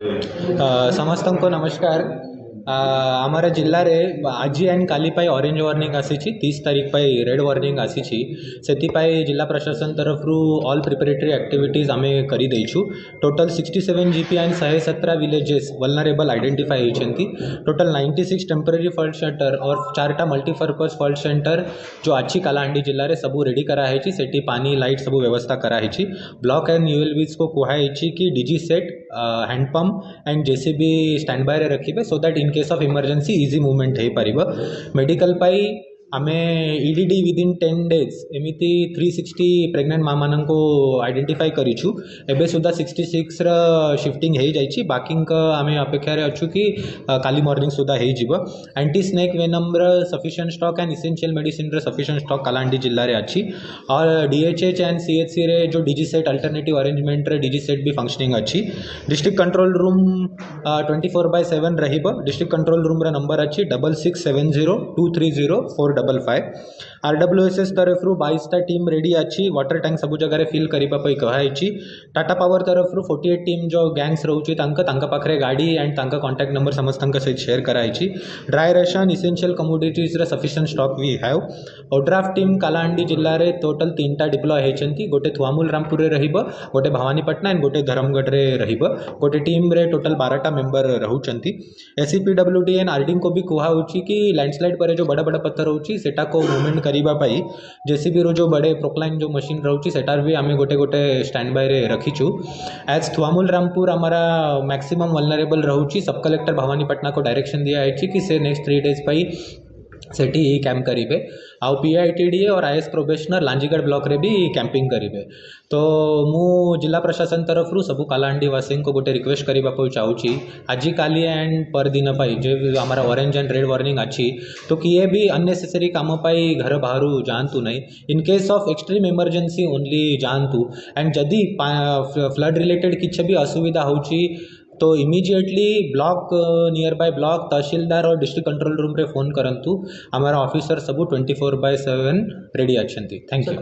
समस्त को नमस्कार। आमर जिले में आज एंड काली ऑरेंज वार्निंग आसी 30 तारीख रेड वार्निंग आसी से जिला प्रशासन तरफ ऑल प्रिपरेटरी एक्टिविटीज आम कर देचु। Total 67 GP and 117 villages vulnerable identify होती। टोटल 96 टेम्पररी फॉल्ट शेल्टर और 4टा मल्टीपर्पज फॉल्ट शेल्टर जो आज कालाहांडी जिले में सबू रेडी कराई से पानी लाइट सबू व्यवस्था कराई। ब्लॉक एंड यूएलबीज को कहुई कि DG set handpump and JCB stand by रखिए so that in case of emergency easy movement हो पार। मेडिकल पाई आमे ईडीडी विदिन 10 डेज एमती 360 प्रेग्नेंट माँ मान को आइडेंटिफाई करूँ। एबे सुधा 66 शिफ्टिंग हो जाइए। बाकी आम अपेक्षा अच्छु कि काली मॉर्निंग सुधा हो। एंटी स्नेक वेनम्र sufficient stock and essential medicine sufficient stock Kalahandi जिले में अच्छी। और डीएचएच एंड सीएचसी रे जो डीजी सेट अल्टरनेटिव अरेंजमेंट रे डीजी सेट भी फंक्शनिंग अच्छी। डिस्ट्रिक्ट कंट्रोल रूम 24/7 रहिबो। डिस्ट्रिक्ट कंट्रोल रूम रा नंबर अच्छी 6670230455। आरडब्ल्यूएसएस तरफ 22टा टीम रेडी अच्छी। वाटर टैंक सबू जगह फिल करने कहुई। टाटा पावर तरफ 48 टीम जो गैंग्स रोचे पाखे गाड़ी एंड कॉन्टैक्ट नंबर समस्त सहित शेयर कराई। Dry ration essential commodities sufficient stock we have. ODRAF team Kalahandi जिले में टोटल 3टा डिप्लॉय होती। गोटे थुआमूल रामपुर रे रहिबो, गोटे भवानीपटना एंड गोटे धर्मगढ़ रे रहिबो। गोटे टीम रे टोटल 12टा मेंबर रहउचंती। एससीपीडब्ल्यूडी एंड आरडींग को भी कहुई कि लैंडस्लाइड पर जो बड़ा बड़ा पत्थर रोची सेटा को मूवमेंट करने जेसीबी रो जो बड़े प्रोक्लाइन जो मशीन रोची सेटार भी आम गोटे गोटे स्टैंड बाय रे रखीचु। एज थुआमूल रामपुर हमारा मैक्सिमम वल्नरेबल रोची। सब कलेक्टर भवानीपटना को डायरेक्शन दिया है कि से नेक्स्ट 3 डेज पाई सेठी कैंप करेंगे। आउ पीआईटीडी और आईएएस प्रोबेशनर लांजीगढ़ ब्लॉक रे भी कैंपिंग करेंगे। तो मु जिला प्रशासन तरफ सबू कालाहांडी वासी को गोटे रिक्वेस्ट करने चाहूँगी आज काली एंड पर दिन जो हमारा ऑरेंज एंड रेड वार्निंग अच्छी तो किए भी अननेसेसरी काम पाई घर बाहर जातु नहीं। In case of extreme emergency only जातु। एंड जदि फ्लड रिलेटेड किसी भी असुविधा होची तो immediately block nearby block tehsildar और डिस्ट्रिक्ट कंट्रोल रूम रे फोन करंतु। हमारा ऑफिसर सबू 24/7 रेडी अच्छी। Thank you.